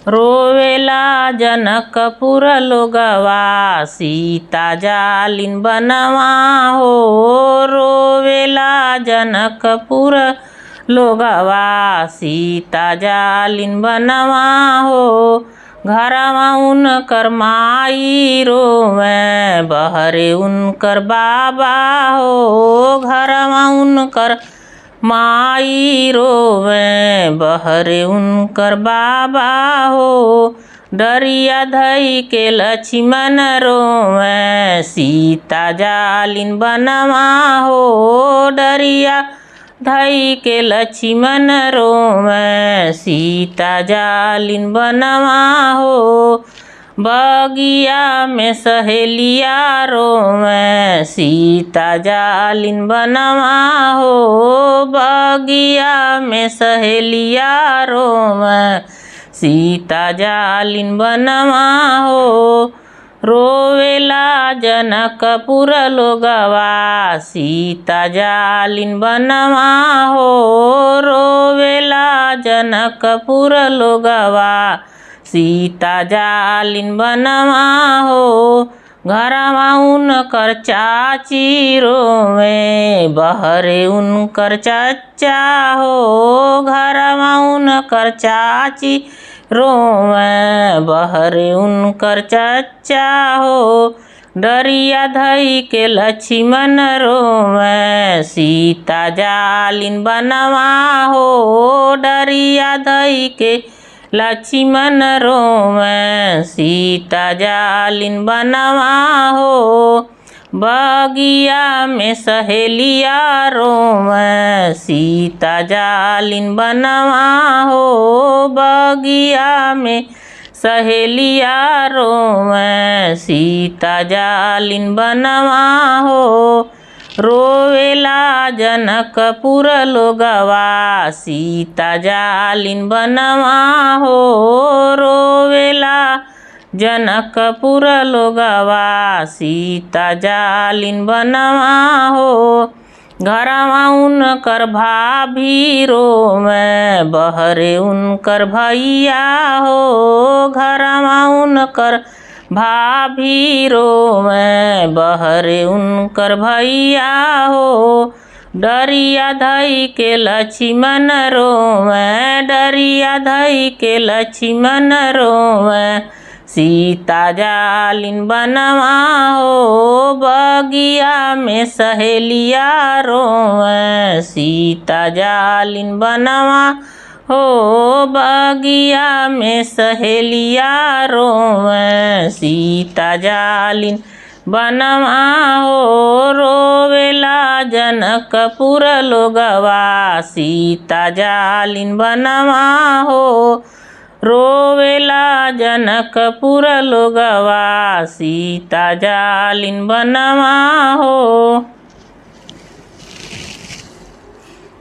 रोवेला जनकपुर लोगवा सीता जालिन बनवा हो। रोवेला जनकपुर लोगवा सीता जालिन बनवा हो। घरवा उनकर माई रोवे बहरे उनकर बाबा हो। घरवा उनकर माई रोवे बहरे उनकर बाबा हो। डरिया धई के लक्ष्मण रोवे सीता जालिन बनवा हो। डरिया धई के लक्ष्मण रोवे सीता जालिन बनवा हो। बगिया में सहेलिया रोवे सीता जालिन बनवा हो। बगिया में सहेलिया रोवे सीता जालिन बनवा हो। रोवेला जनकपुर लोगवा सीता जालिन बनवा हो। रोवेला जनकपुर लोगवा सीता जालिन बनवा हो। घरवा उनकर चाची रोवे बहरे उनकर चचा हो। घरवा उनकर चाची रोवे बहरे उनकर चचा हो। डरिया धई के लक्ष्मण रोवे सीता जालिन बनवा हो। डरिया धई के लक्ष्मण रोवे सीता जालिन बनवा हो। बगिया में सहेलिया रोवे सीता जालिन बनवा हो। बगिया में सहेलिया रोवे सीता जालिन बनवा हो। रोवेला जनकपुर लोगवा सीता जालिन बनवा हो। रोवेला जनकपुर लोगवा सीता जालिन बनवा हो। घरवा उनकर भाभी रोवे बहरे उनकर भैया हो। घरवा उनकर भाभी रोवे बहरे उनकर भैया हो। डरिया धई के लक्ष्मण रोवे डरिया धई के लक्ष्मण रोवे सीता जालिन बनवा हो। बगिया में सहेलिया रोवे सीता जालिन बनवा हो। बगिया में सहेलिया रोवे सीता जालिन बनवा हो। रोवेला जनकपुर लोगवा सीता जालिन बनवा हो। रोवेला जनकपुर लोगवा सीता जालिन बनवा हो।